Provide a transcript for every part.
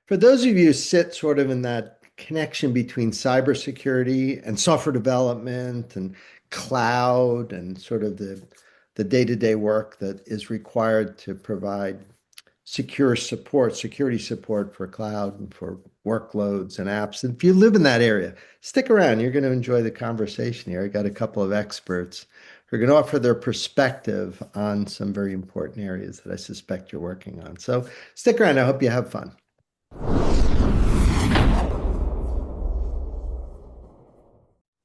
For those of you who sit sort of in that connection between cybersecurity and software development and cloud and sort of the day-to-day work that is required to provide secure support, security support for cloud and for workloads and apps. And if you live in that area, stick around. You're going to enjoy the conversation here. I got a couple of experts who are going to offer their perspective on some very important areas that I suspect you're working on. So stick around. I hope you have fun.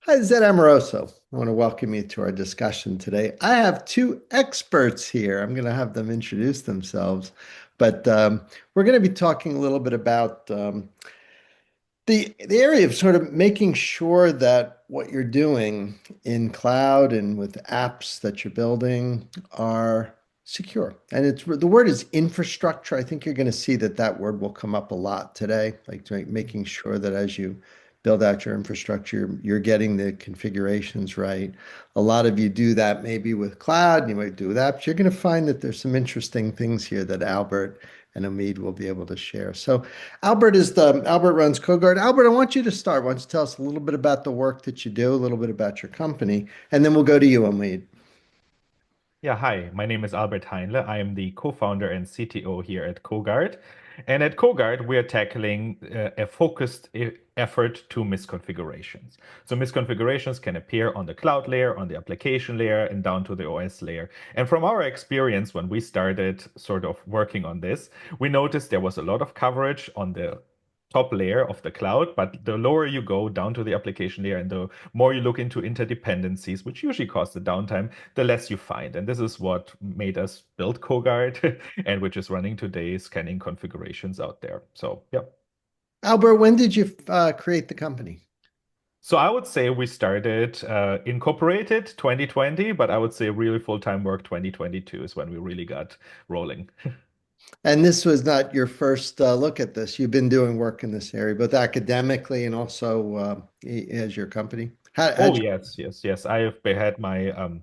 Hi, Zed Amoroso. I want to welcome you to our discussion today. I have two experts here. I'm going to have them introduce themselves, but we're going to be talking a little bit about the area of sort of making sure that what you're doing in cloud and with apps that you're building are secure. And it's the word is infrastructure. I think you're going to see that that word will come up a lot today, like making sure that as you build out your infrastructure, you're getting the configurations right. A lot of you do that maybe with cloud, you might do with apps. You're going to find that there's some interesting things here that Albert and Omeed will be able to share. So Albert runs CoGuard. Albert, I want you to start. Why don't you tell us a little bit about the work that you do, a little bit about your company, and then we'll go to you, Omeed. Yeah, hi, my name is Albert Heinle. I am the co-founder and CTO here at CoGuard. And at CoGuard, we are tackling a focused effort to misconfigurations. So misconfigurations can appear on the cloud layer, on the application layer, and down to the OS layer. And from our experience, when we started sort of working on this, we noticed there was a lot of coverage on the top layer of the cloud, but the lower you go down to the application layer and the more you look into interdependencies, which usually cause the downtime, the less you find. And this is what made us build CoGuard and which is running today, scanning configurations out there. So, yeah. Albert, when did you create the company? So I would say we started incorporated 2020, but I would say really full-time work 2022 is when we really got rolling. And this was not your first look at this. You've been doing work in this area, both academically and also as your company. Oh, yes, yes, yes. I have had my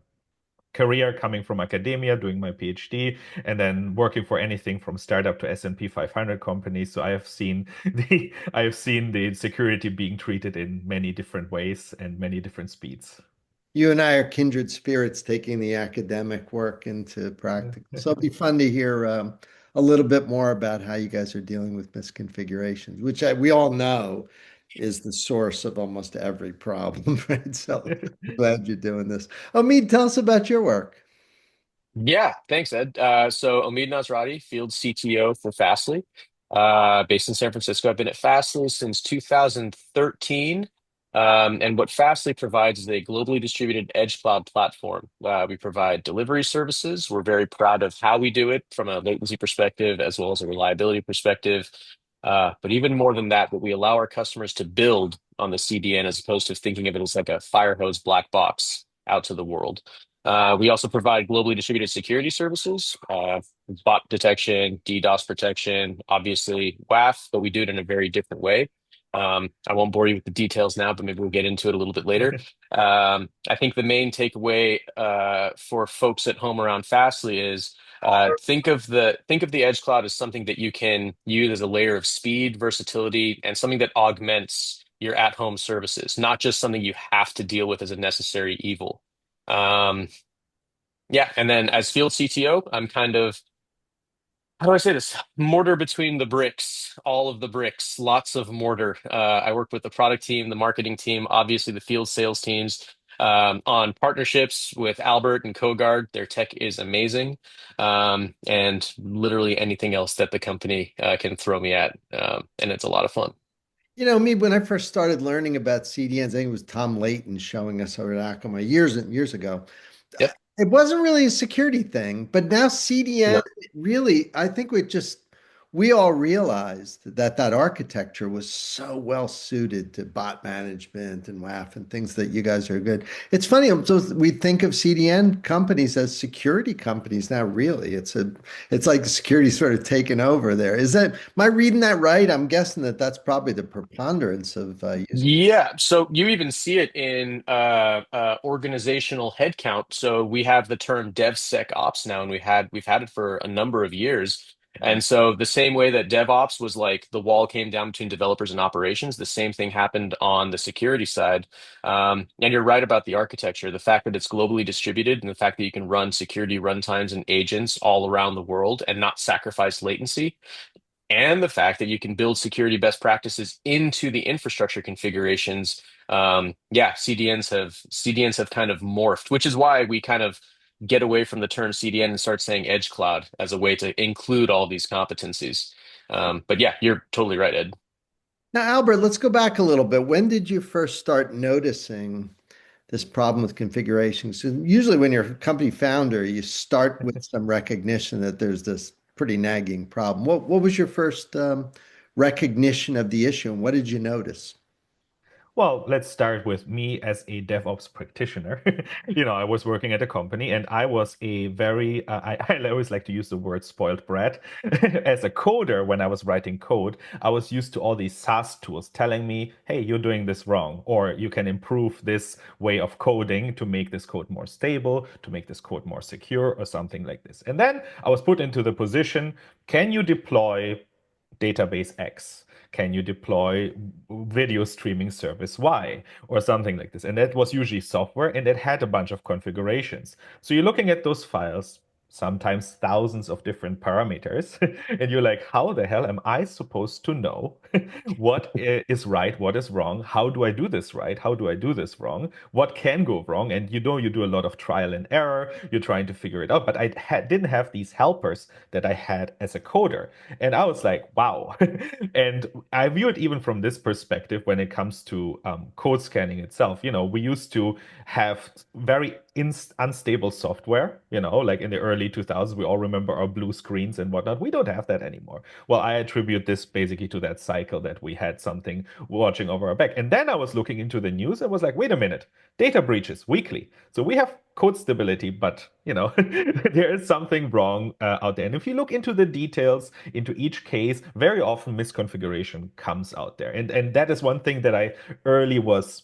career coming from academia, doing my PhD, and then working for anything from startup to S&P 500 companies. So I have seen the security being treated in many different ways and many different speeds. You and I are kindred spirits taking the academic work into practical. So it'd be fun to hear a little bit more about how you guys are dealing with misconfigurations, which we all know is the source of almost every problem, right? So I'm glad you're doing this. Omid, tell us about your work. Yeah, thanks, Ed. So Omeed Nosrati, field CTO for Fastly, based in San Francisco. I've been at Fastly since 2013. And what Fastly provides is a globally distributed edge cloud platform. We provide delivery services. We're very proud of how we do it from a latency perspective as well as a reliability perspective. But even more than that, we allow our customers to build on the CDN as opposed to thinking of it as like a fire hose black box out to the world. We also provide globally distributed security services, bot detection, DDoS protection, obviously WAF, but we do it in a very different way. I won't bore you with the details now, but maybe we'll get into it a little bit later. I think the main takeaway for folks at home around Fastly is think of the edge cloud as something that you can use as a layer of speed, versatility, and something that augments your at-home services, not just something you have to deal with as a necessary evil. Um, yeah, and then as field CTO, I'm kind of, how do I say this? Mortar between the bricks, all of the bricks, lots of mortar. I work with the product team, the marketing team, obviously the field sales teams, on partnerships with Albert and CoGuard. Their tech is amazing, and literally anything else that the company can throw me at, and it's a lot of fun. You know, me, when I first started learning about CDNs, I think it was Tom Layton showing us over at Akamai years and years ago. Yep. It wasn't really a security thing, but now CDN No. really, I think we all realized that that architecture was so well suited to bot management and WAF and things that you guys are good. It's funny, so we think of CDN companies as security companies now, really. It's like security sort of taken over there. Am I reading that right? I'm guessing that that's probably the preponderance of using. Yeah, so you even see it in organizational headcount. So we have the term DevSecOps now, and we've had it for a number of years. And so the same way that DevOps was like the wall came down between developers and operations, the same thing happened on the security side. And you're right about the architecture, the fact that it's globally distributed and the fact that you can run security runtimes and agents all around the world and not sacrifice latency, and the fact that you can build security best practices into the infrastructure configurations. Yeah, CDNs have kind of morphed, which is why we kind of get away from the term CDN and start saying edge cloud as a way to include all these competencies. But yeah, you're totally right, Ed. Now, Albert, let's go back a little bit. When did you first start noticing this problem with configurations? And usually, when you're a company founder, you start with some recognition that there's this pretty nagging problem. What was your first recognition of the issue, and what did you notice? Well, let's start with me as a DevOps practitioner. I was working at a company and I was a very, I always like to use the word spoiled brat. As a coder, when I was writing code, I was used to all these SaaS tools telling me, hey, you're doing this wrong, or you can improve this way of coding to make this code more stable, to make this code more secure, or something like this. And then I was put into the position, can you deploy database X? Can you deploy video streaming service Y or something like this? And that was usually software and it had a bunch of configurations. So you're looking at those files, sometimes thousands of different parameters, and you're like, how the hell am I supposed to know what is right, what is wrong? How do I do this right? How do I do this wrong? What can go wrong? And you do a lot of trial and error. You're trying to figure it out. But didn't have these helpers that I had as a coder. And I was like, wow. And I view it even from this perspective when it comes to code scanning itself. We used to have very unstable software, like in the early 2000s, we all remember our blue screens and whatnot. We don't have that anymore. Well, I attribute this basically to that cycle that we had something watching over our back. And then I was looking into the news and was like, wait a minute, data breaches weekly. So we have code stability, but there is something wrong out there. And if you look into the details, into each case, very often misconfiguration comes out there. And that is one thing that I early was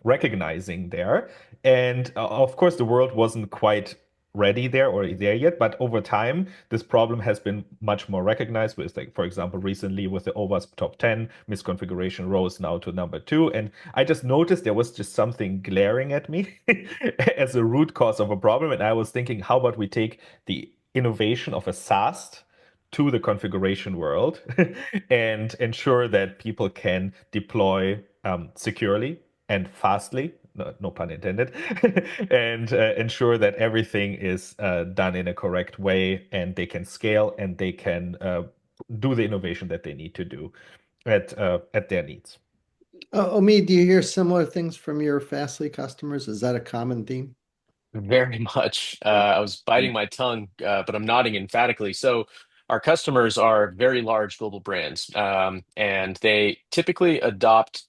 recognizing there. And of course, the world wasn't quite ready there or there yet, but over time, this problem has been much more recognized with, like, for example, recently with the OWASP top 10, misconfiguration rose now to number 2. And I just noticed there was just something glaring at me as a root cause of a problem. And I was thinking, how about we take the innovation of a SAST to the configuration world and ensure that people can deploy securely and fastly, no pun intended, and ensure that everything is done in a correct way and they can scale and they can do the innovation that they need to do at their needs. Omeed, do you hear similar things from your Fastly customers? Is that a common theme? Very much. Yeah. I was biting my tongue, but I'm nodding emphatically. So, our customers are very large global brands, and they typically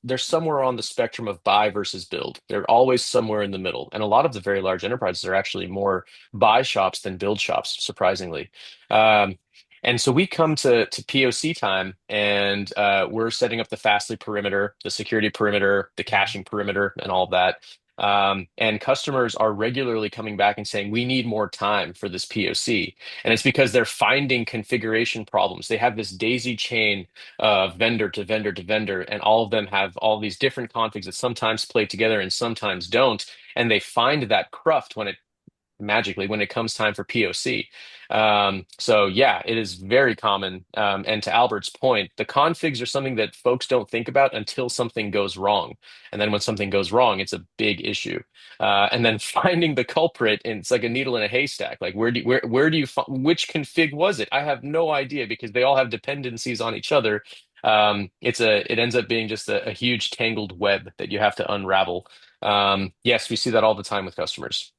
they're somewhere on the spectrum of buy versus build. They're always somewhere in the middle. And a lot of the very large enterprises are actually more buy shops than build shops, surprisingly. Um, and so we come to POC time and we're setting up the Fastly perimeter, the security perimeter, the caching perimeter, and all of that. And customers are regularly coming back and saying, we need more time for this POC. And it's because they're finding configuration problems. They have this daisy chain of vendor to vendor to vendor, and all of them have all these different configs that sometimes play together and sometimes don't. And they find that cruft magically when it comes time for POC. So yeah, it is very common. And to Albert's point, the configs are something that folks don't think about until something goes wrong. And then when something goes wrong, it's a big issue. And then finding the culprit, and it's like a needle in a haystack. Like where do you which config was it? I have no idea because they all have dependencies on each other. It ends up being just a huge tangled web that you have to unravel. Yes, we see that all the time with customers.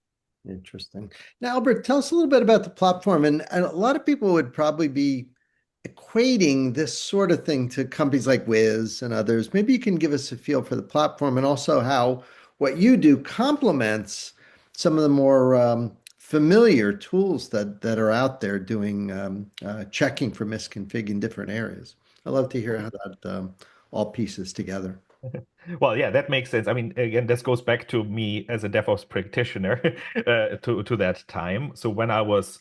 Interesting. Now, Albert, tell us a little bit about the platform. And a lot of people would probably be equating this sort of thing to companies like Wiz and others. Maybe you can give us a feel for the platform and also how what you do complements some of the more familiar tools that are out there doing checking for misconfig in different areas. I'd love to hear how that all pieces together. Well, yeah, that makes sense. I mean, again, this goes back to me as a DevOps practitioner to that time. So when I was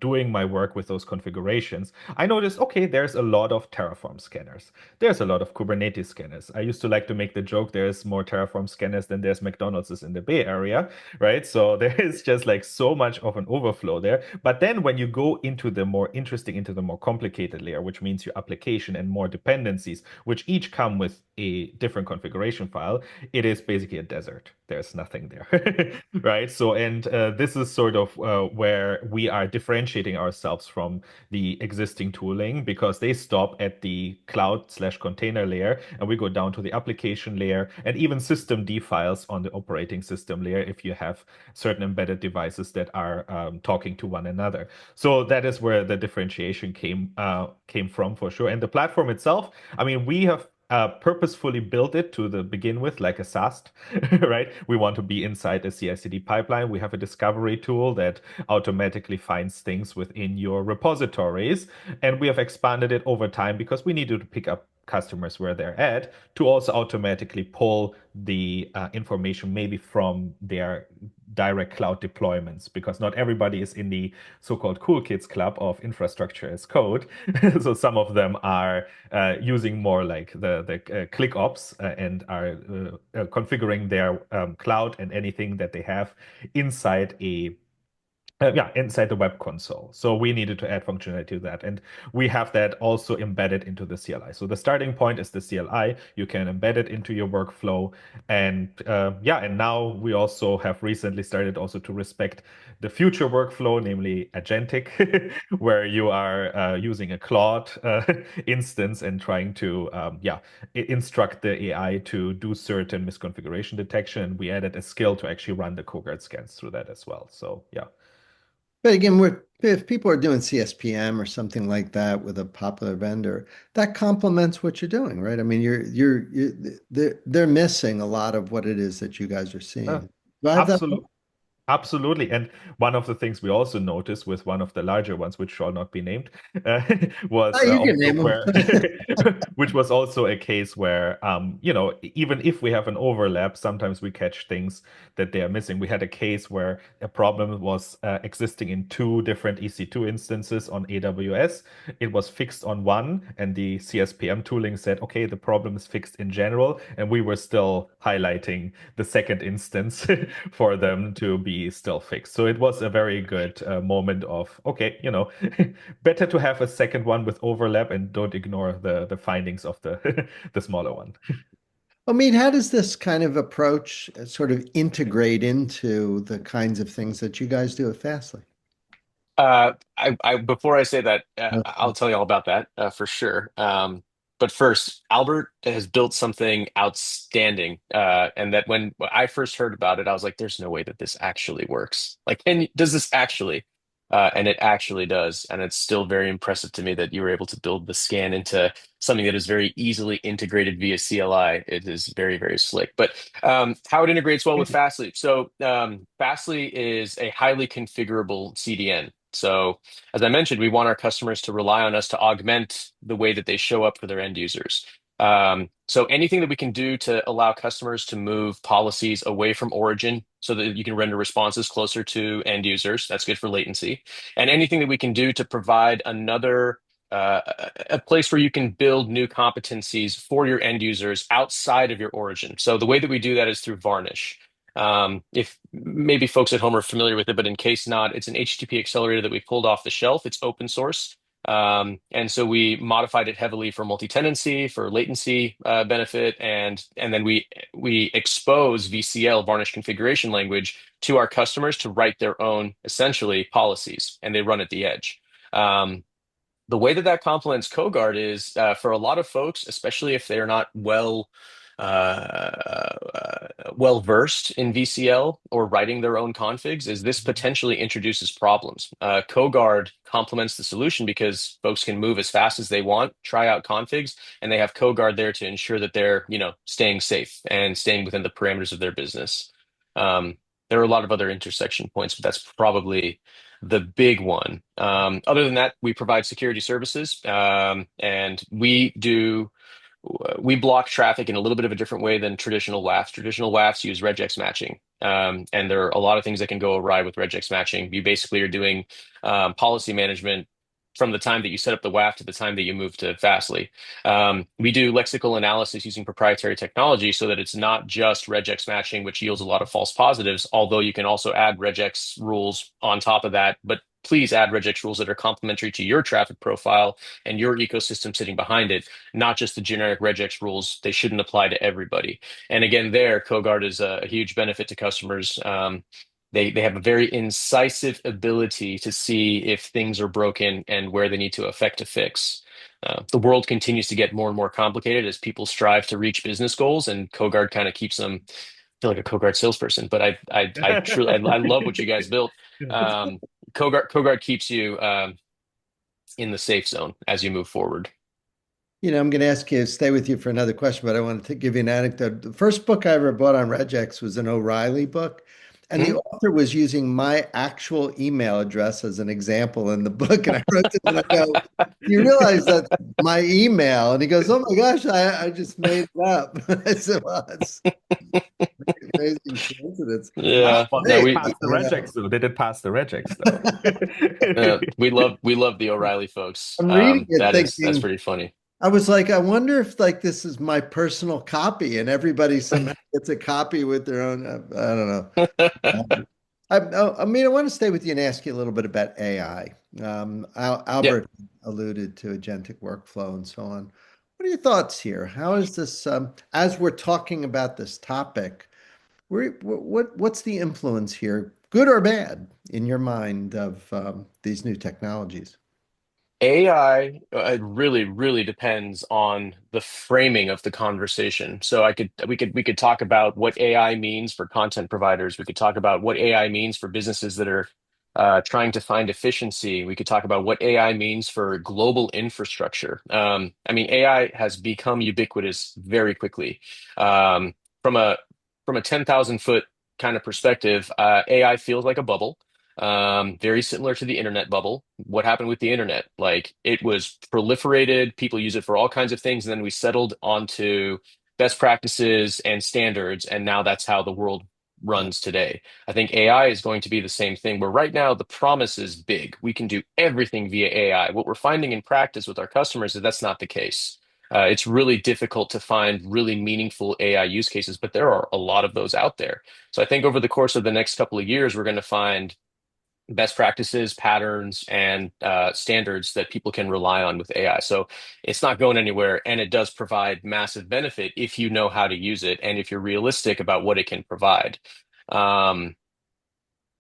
doing my work with those configurations, I noticed, okay, there's a lot of Terraform scanners. There's a lot of Kubernetes scanners. I used to like to make the joke there's more Terraform scanners than there's McDonald's in the Bay Area, right? So there is just like so much of an overflow there. But then when you go into the more interesting, into the more complicated layer, which means your application and more dependencies, which each come with a different configuration file, it is basically a desert. There's nothing there, right? So, and this is sort of where we are differentiating ourselves from the existing tooling because they stop at the cloud/container layer and we go down to the application layer and even system D files on the operating system layer if you have certain embedded devices that are talking to one another. So that is where the differentiation came from for sure. And the platform itself, I mean, we have purposefully built it to the begin with like a SAST, right? We want to be inside a CI/CD pipeline. We have a discovery tool that automatically finds things within your repositories, and we have expanded it over time because we needed to pick up customers where they're at to also automatically pull the information maybe from their direct cloud deployments because not everybody is in the so-called cool kids club of infrastructure as code. So some of them are using more like the click ops and are configuring their cloud and anything that they have inside inside the web console. So we needed to add functionality to that. And we have that also embedded into the CLI. So the starting point is the CLI. You can embed it into your workflow. And and now we also have recently started also to respect the future workflow, namely agentic, where you are using a Claude instance and trying to instruct the AI to do certain misconfiguration detection. And we added a skill to actually run the CoGuard scans through that as well. So yeah. But again, if people are doing CSPM or something like that with a popular vendor, that complements what you're doing, right? I mean, they're missing a lot of what it is that you guys are Uh, seeing. Do I have that? absolutely. Absolutely. And one of the things we also noticed with one of the larger ones, which shall not be named, was Oh, you can also name them. where, which was also a case where, even if we have an overlap, sometimes we catch things that they are missing. We had a case where a problem was existing in two different EC2 instances on AWS. It was fixed on one, and the CSPM tooling said, okay, the problem is fixed in general. And we were still highlighting the second instance for them to be still fixed. So it was a very good moment of, okay, better to have a second one with overlap and don't ignore the findings of the the smaller one. Omeed, how does this kind of approach sort of integrate into the kinds of things that you guys do at Fastly? Before I say that, I'll tell you all about that for sure. But first, Albert has built something outstanding, and that when I first heard about it, I was like, "There's no way that this actually works. Like, does this actually?" And it actually does, and it's still very impressive to me that you were able to build the scan into something that is very easily integrated via CLI. It is very, very slick. But how it integrates well with Fastly. So Fastly is a highly configurable CDN. So, as I mentioned, we want our customers to rely on us to augment the way that they show up for their end users. So, anything that we can do to allow customers to move policies away from origin so that you can render responses closer to end users, that's good for latency. And anything that we can do to provide another a place where you can build new competencies for your end users outside of your origin. So, the way that we do that is through Varnish. If maybe folks at home are familiar with it, but in case not, it's an HTTP accelerator that we pulled off the shelf. It's open source. And so we modified it heavily for multi-tenancy, for latency benefit, and then we expose VCL, varnish configuration language, to our customers to write their own essentially policies, and they run at the edge. The way that that complements CoGuard is for a lot of folks, especially if they're not well versed in VCL or writing their own configs, is this potentially introduces problems. CoGuard complements the solution because folks can move as fast as they want, try out configs, and they have CoGuard there to ensure that they're staying safe and staying within the parameters of their business. There are a lot of other intersection points, but that's probably the big one. Other than that, we provide security services, and we do we block traffic in a little bit of a different way than traditional WAFs. Traditional WAFs use regex matching. And there are a lot of things that can go awry with regex matching. You basically are doing policy management from the time that you set up the WAF to the time that you move to Fastly. We do lexical analysis using proprietary technology so that it's not just regex matching, which yields a lot of false positives, although you can also add regex rules on top of that. But please add regex rules that are complementary to your traffic profile and your ecosystem sitting behind it, not just the generic regex rules. They shouldn't apply to everybody. And again, there, CoGuard is a huge benefit to customers. They have a very incisive ability to see if things are broken and where they need to effect a fix. The world continues to get more and more complicated as people strive to reach business goals, and CoGuard kind of keeps them. I feel like a CoGuard salesperson, but I truly I love what you guys built. Um, CoGuard keeps you in the safe zone as you move forward. I'm going to ask you, stay with you for another question, but I wanted to give you an anecdote. The first book I ever bought on regex was an O'Reilly book, and the Mhm. author was using my actual email address as an example in the book. And I wrote to him and I go, "You realize that's my email?" And he goes, "Oh my gosh, I just made it up." I said, "Well, it's an amazing coincidence." Yeah, Well, did no, it Great. pass the regex though? Did it pass the regex though? we love the O'Reilly folks. I'm reading it That's thinking, pretty funny. I was like, I wonder if like this is my personal copy and everybody somehow gets a copy with their own. I don't know. I mean, I want to stay with you and ask you a little bit about AI. Yep. Albert alluded to agentic workflow and so on. What are your thoughts here? How is this, as we're talking about this topic, what's the influence here, good or bad, in your mind of these new technologies? AI, it really, really depends on the framing of the conversation. So we could talk about what AI means for content providers. We could talk about what AI means for businesses that are trying to find efficiency. We could talk about what AI means for global infrastructure. I mean, AI has become ubiquitous very quickly. Um, from a 10,000 foot kind of perspective, AI feels like a bubble, very similar to the internet bubble. What happened with the internet? Like it was proliferated, people use it for all kinds of things, and then we settled onto best practices and standards, and now that's how the world runs today. I think AI is going to be the same thing, where right now the promise is big. We can do everything via AI. What we're finding in practice with our customers is that's not the case. It's really difficult to find really meaningful AI use cases, but there are a lot of those out there. So I think over the course of the next couple of years, we're going to find best practices, patterns, and standards that people can rely on with AI. So it's not going anywhere, and it does provide massive benefit if you know how to use it and if you're realistic about what it can provide. Um,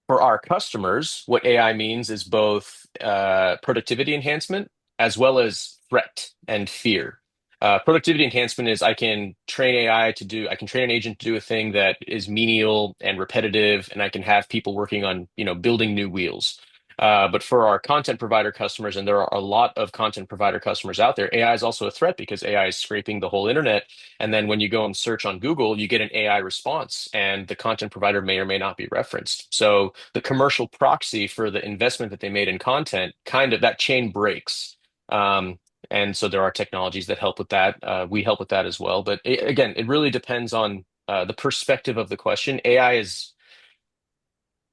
for our customers, what AI means is both productivity enhancement as well as threat and fear. Productivity enhancement is I can train an agent to do a thing that is menial and repetitive, and I can have people working on, building new wheels. But for our content provider customers, and there are a lot of content provider customers out there, AI is also a threat because AI is scraping the whole internet. And then when you go and search on Google, you get an AI response, and the content provider may or may not be referenced. So the commercial proxy for the investment that they made in content, kind of that chain breaks. And so there are technologies that help with that. We help with that as well. But again, it really depends on the perspective of the question. AI is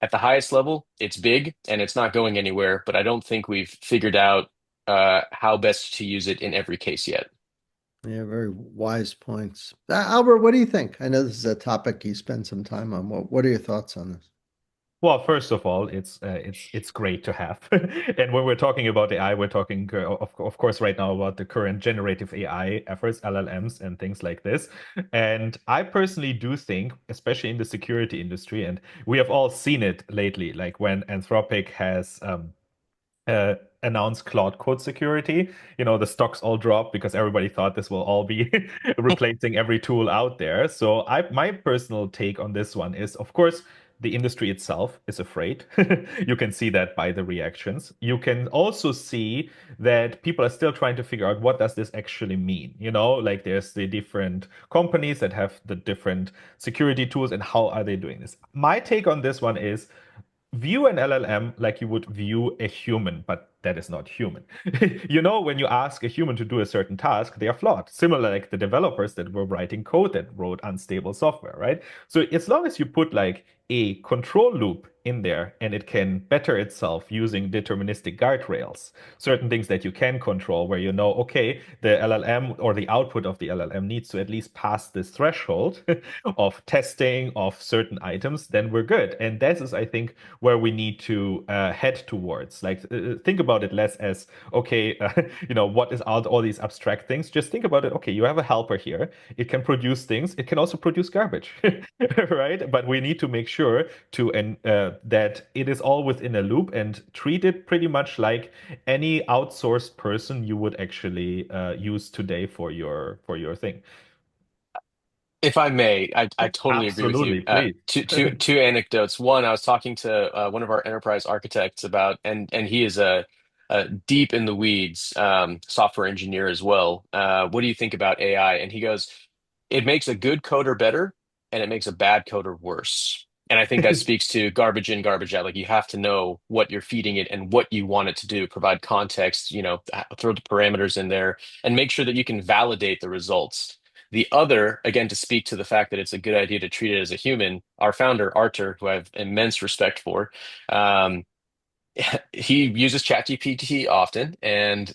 at the highest level, it's big and it's not going anywhere, but I don't think we've figured out how best to use it in every case yet. Yeah, very wise points. Albert, what do you think? I know this is a topic you spend some time on. What are your thoughts on this? Well, first of all, it's great to have. And when we're talking about AI, we're talking of course right now about the current generative AI efforts, LLMs and things like this. And I personally do think, especially in the security industry, and we have all seen it lately, like when Anthropic has uh, announced Cloud Code Security, the stocks all dropped because everybody thought this will all be replacing every tool out there. So my personal take on this one is, of course, the industry itself is afraid. You can see that by the reactions. You can also see that people are still trying to figure out what does this actually mean. Like there's the different companies that have the different security tools and how are they doing this. My take on this one is view an LLM like you would view a human, but that is not human. When you ask a human to do a certain task, they are flawed. Similar like the developers that were writing code that wrote unstable software, right? So as long as you put like a control loop in there and it can better itself using deterministic guardrails, certain things that you can control where okay, the LLM or the output of the LLM needs to at least pass this threshold of testing of certain items, then we're good. And this is, I think, where we need to head towards. Like, think about it less as, okay, what is out all these abstract things? Just think about it. Okay, you have a helper here. It can produce things. It can also produce garbage, right? But we need to make sure that it is all within a loop and treat it pretty much like any outsourced person you would actually use today for your thing. If I may, I totally agree with you. Absolutely, please. Two anecdotes. One, I was talking to one of our enterprise architects about, and he is a deep in the weeds software engineer as well. What do you think about AI? And he goes, it makes a good coder better, and it makes a bad coder worse. And I think that speaks to garbage in, garbage out. Like you have to know what you're feeding it and what you want it to do, provide context, throw the parameters in there, and make sure that you can validate the results. The other, again, to speak to the fact that it's a good idea to treat it as a human, our founder, Artur, who I have immense respect for, um, he uses ChatGPT often, and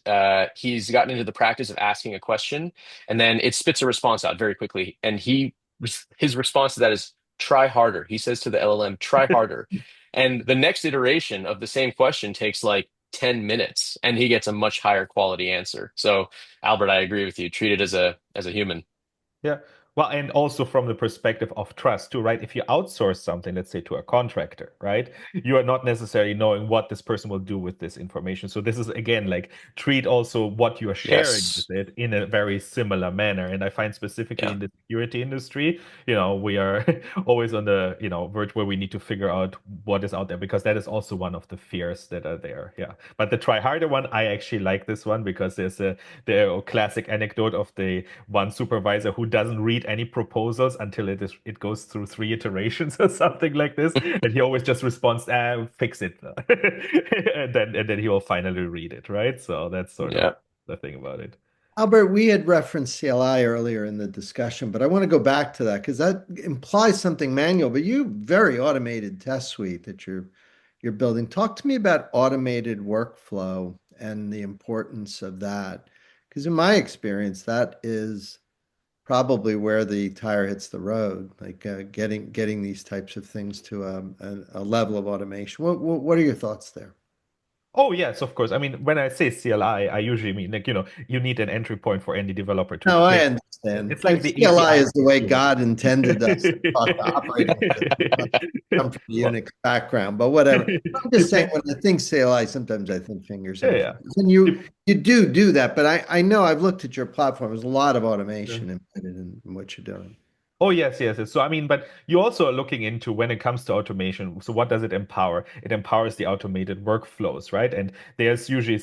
he's gotten into the practice of asking a question, and then it spits a response out very quickly. And his response to that is try harder. He says to the LLM, try harder. And the next iteration of the same question takes like 10 minutes, and he gets a much higher quality answer. So, Albert, I agree with you. Treat it as a human. Yeah. Well, and also from the perspective of trust too, right? If you outsource something, let's say to a contractor, right? You are not necessarily knowing what this person will do with this information. So this is again like treat also what you are sharing with Yes. it in a very similar manner. And I find specifically Yeah. in the security industry, we are always on the, verge where we need to figure out what is out there because that is also one of the fears that are there. Yeah. But the try harder one, I actually like this one because there's the classic anecdote of the one supervisor who doesn't read any proposals until it goes through three iterations or something like this, and he always just responds, fix it," and then he will finally read it, right? So that's sort of Yeah. the thing about it. Albert, we had referenced CLI earlier in the discussion, but I want to go back to that because that implies something manual, but you very automated test suite that you're building. Talk to me about automated workflow and the importance of that. Because in my experience, that is probably where the tire hits the road, like getting these types of things to a level of automation. What are your thoughts there? Oh yes, of course. I mean, when I say CLI, I usually mean like, you need an entry point for any developer to No, I click. understand. It's And like the CLI API. is the way God intended us to talk to operating systems. I'm from the Well, Unix background, but whatever. I'm just saying depend. when I think CLI, sometimes I think fingers Yeah, and yeah. toes. And you Dep- you do that, but I know I've looked at your platform. There's a lot of yeah. automation embedded in what you're doing. Oh, yes, yes, yes. So, I mean, but you also are looking into when it comes to automation. So, what does it empower? It empowers the automated workflows, right? And there's usually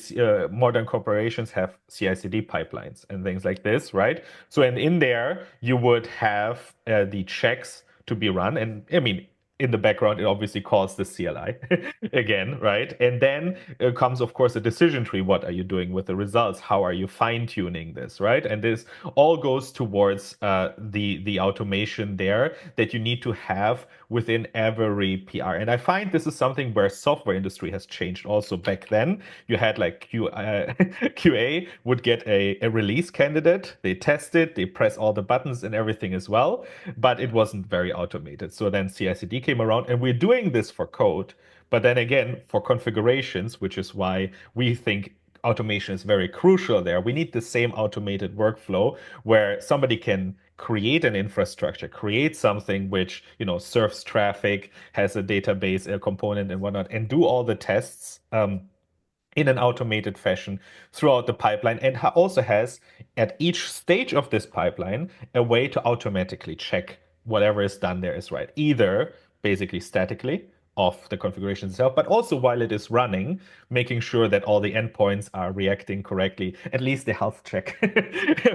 modern corporations have CI/CD pipelines and things like this, right? So, and in there, you would have the checks to be run. And I mean, in the background, it obviously calls the CLI again, right? And then comes, of course, a decision tree. What are you doing with the results? How are you fine-tuning this, right? And this all goes towards the automation there that you need to have within every PR. And I find this is something where software industry has changed also. Back then, you had like QA would get a release candidate, they test it, they press all the buttons and everything as well, but it wasn't very automated. So then CI/CD came around, and we're doing this for code. But then again, for configurations, which is why we think automation is very crucial there. We need the same automated workflow where somebody can create an infrastructure, create something which, serves traffic, has a database, a component and whatnot, and do all the tests in an automated fashion throughout the pipeline, and also has at each stage of this pipeline a way to automatically check whatever is done there is right, either basically statically of the configuration itself, but also while it is running, making sure that all the endpoints are reacting correctly, at least the health check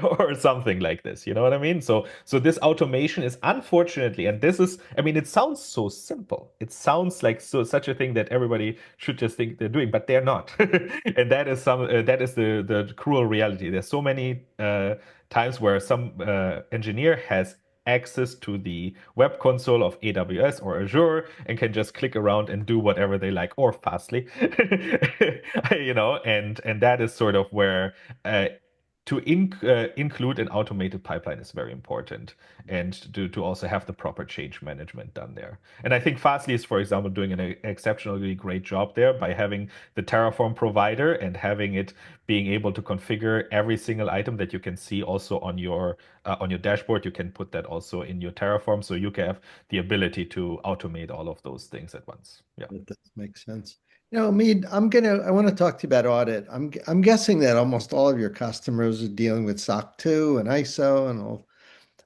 or something like this. You know what I mean? So this automation is unfortunately, and this is, I mean, it sounds so simple. It sounds like such a thing that everybody should just think they're doing, but they're not. And that is that is the cruel reality. There's so many times where some engineer has access to the web console of AWS or Azure and can just click around and do whatever they like, or Fastly, and that is sort of where to include an automated pipeline is very important, and to also have the proper change management done there. And I think Fastly is, for example, doing an exceptionally great job there by having the Terraform provider and having it being able to configure every single item that you can see also on your dashboard. You can put that also in your Terraform, so you can have the ability to automate all of those things at once. Yeah. That does make sense. Omeed, I want to talk to you about audit. I'm guessing that almost all of your customers are dealing with SOC 2 and ISO and all,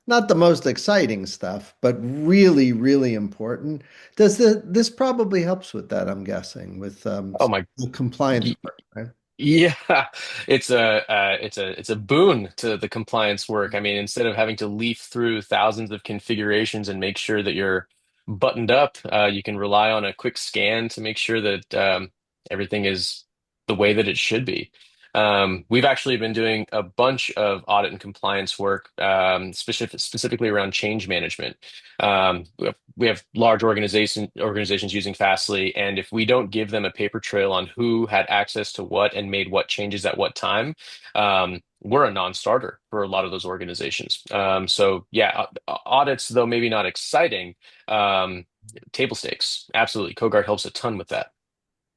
not the most exciting stuff, but really, really important. This probably helps with that, I'm guessing, with Oh my. the compliance part, right? Yeah, it's a boon to the compliance work. I mean, instead of having to leaf through thousands of configurations and make sure that you're buttoned up, you can rely on a quick scan to make sure that everything is the way that it should be. We've actually been doing a bunch of audit and compliance work, specifically around change management. We have large organizations using Fastly, and if we don't give them a paper trail on who had access to what and made what changes at what time, we're a non-starter for a lot of those organizations. So yeah, audits, though maybe not exciting, table stakes. Absolutely. CoGuard helps a ton with that.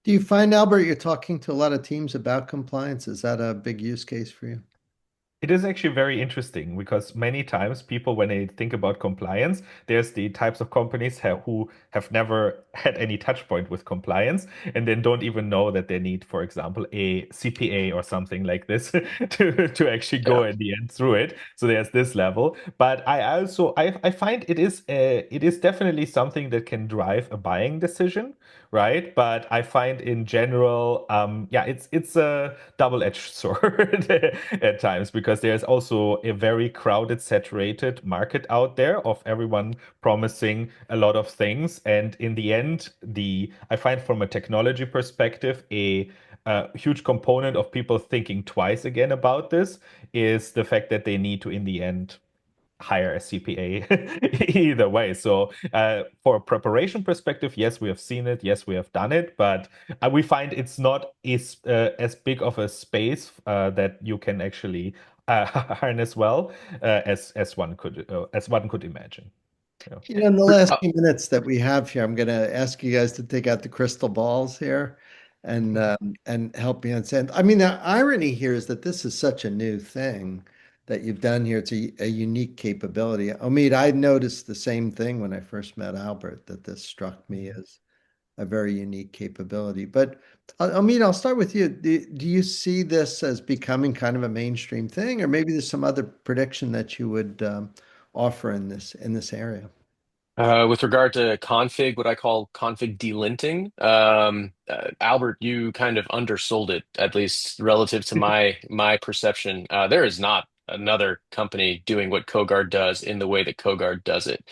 Do you find, Albert, you're talking to a lot of teams about compliance? Is that a big use case for you? It is actually very interesting because many times people, when they think about compliance, there's the types of companies who have never had any touch point with compliance and then don't even know that they need, for example, a CPA or something like this to actually go Yeah. in the end through it. So there's this level. But I find it is definitely something that can drive a buying decision, right? But I find in general, yeah, it's a double-edged sword at times, because there's also a very crowded, saturated market out there of everyone promising a lot of things, and in the end, I find from a technology perspective, a huge component of people thinking twice again about this is the fact that they need to, in the end, hire a CPA either way. So, for a preparation perspective, yes, we have seen it. Yes, we have done it, but we find it's not as big of a space that you can actually harness well as one could imagine. Yeah. In the last Uh, few minutes that we have here, I'm going to ask you guys to take out the crystal balls here and help me understand. I mean, the irony here is that this is such a new thing that you've done here. It's a unique capability. Omeed, I noticed the same thing when I first met Albert, that this struck me as a very unique capability. But Omeed, I'll start with you. Do you see this as becoming kind of a mainstream thing, or maybe there's some other prediction that you would offer in this area? with regard to config, what I call config delinting, Albert, you kind of undersold it, at least relative to my perception. There is not another company doing what CoGuard does in the way that CoGuard does it.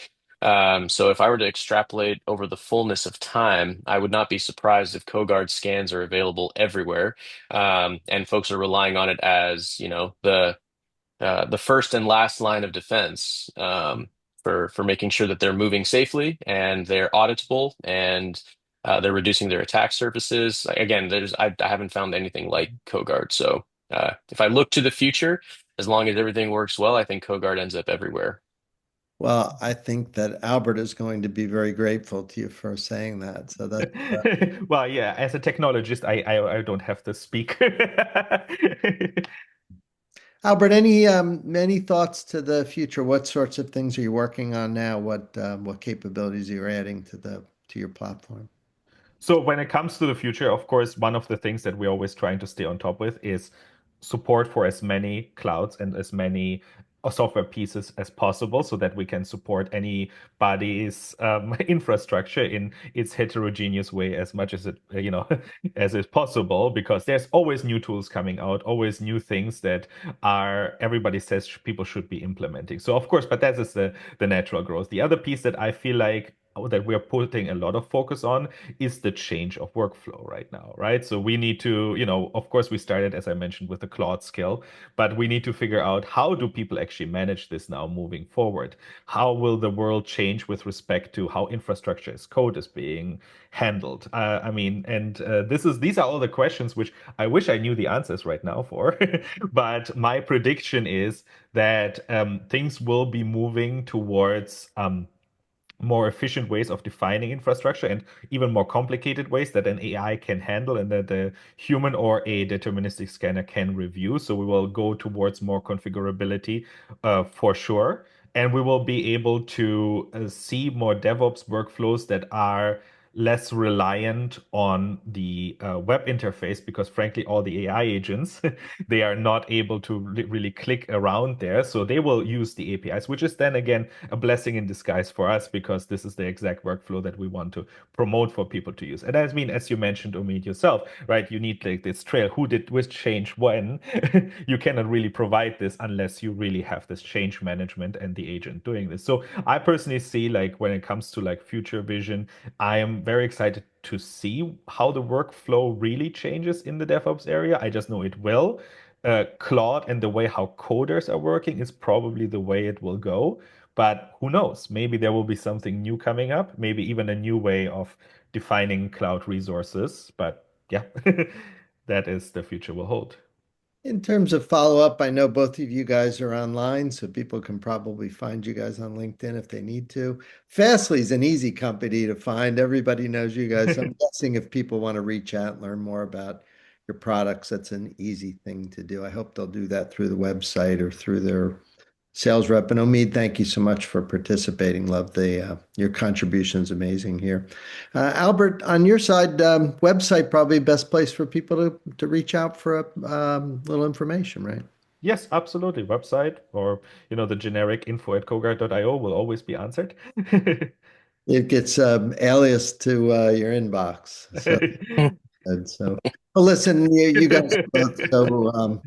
So if I were to extrapolate over the fullness of time, I would not be surprised if CoGuard scans are available everywhere, and folks are relying on it as, the first and last line of defense, for making sure that they're moving safely and they're auditable, and they're reducing their attack surfaces. Again, I haven't found anything like CoGuard. So if I look to the future, as long as everything works well, I think CoGuard ends up everywhere. Well, I think that Albert is going to be very grateful to you for saying that. So that, Well, yeah, as a technologist, I don't have to speak. Albert, any thoughts to the future? What sorts of things are you working on now? What capabilities are you adding to your platform? So when it comes to the future, of course, one of the things that we're always trying to stay on top with is support for as many clouds and as many software pieces as possible so that we can support anybody's infrastructure in its heterogeneous way as much as as is possible, because there's always new tools coming out, always new things that are everybody says people should be implementing. So of course, but that is the natural growth. The other piece that I feel like that we're putting a lot of focus on is the change of workflow right now, right? So we need to, of course, we started, as I mentioned, with the Claude skill, but we need to figure out how do people actually manage this now moving forward? How will the world change with respect to how infrastructure as code is being handled? I mean, and these are all the questions which I wish I knew the answers right now for, but my prediction is that things will be moving towards more efficient ways of defining infrastructure and even more complicated ways that an AI can handle and that the human or a deterministic scanner can review. So we will go towards more configurability for sure. And we will be able to see more DevOps workflows that are less reliant on the web interface, because frankly, all the AI agents, they are not able to really click around there. So they will use the APIs, which is then again a blessing in disguise for us, because this is the exact workflow that we want to promote for people to use. And I mean, as you mentioned, Omeed, yourself, right? You need like this trail. Who did which change when? You cannot really provide this unless you really have this change management and the agent doing this. So I personally see, like, when it comes to like future vision, I am very excited to see how the workflow really changes in the DevOps area. I just know it will. Claude and the way how coders are working is probably the way it will go. But who knows? Maybe there will be something new coming up, maybe even a new way of defining cloud resources. But yeah, that is the future will hold. In terms of follow-up, I know both of you guys are online, so people can probably find you guys on LinkedIn if they need to. Fastly is an easy company to find. Everybody knows you guys. I'm guessing if people want to reach out and learn more about your products, that's an easy thing to do. I hope they'll do that through the website or through their sales rep. And Omeed, thank you so much for participating. Love the your contributions, amazing here. Albert, on your side, website probably best place for people to reach out for a little information, right? Yes, absolutely. Website or the generic info@coguard.io will always be answered. It gets alias to your inbox. So, and so well, listen, you guys are both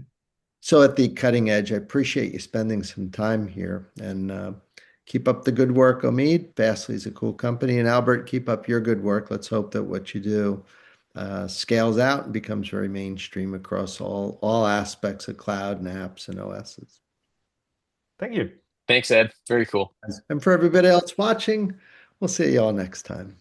so at the cutting edge. I appreciate you spending some time here and keep up the good work, Omid. Fastly is a cool company. And Albert, keep up your good work. Let's hope that what you do scales out and becomes very mainstream across all aspects of cloud and apps and OSs. Thank you. Thanks, Ed. Very cool. And for everybody else watching, we'll see you all next time.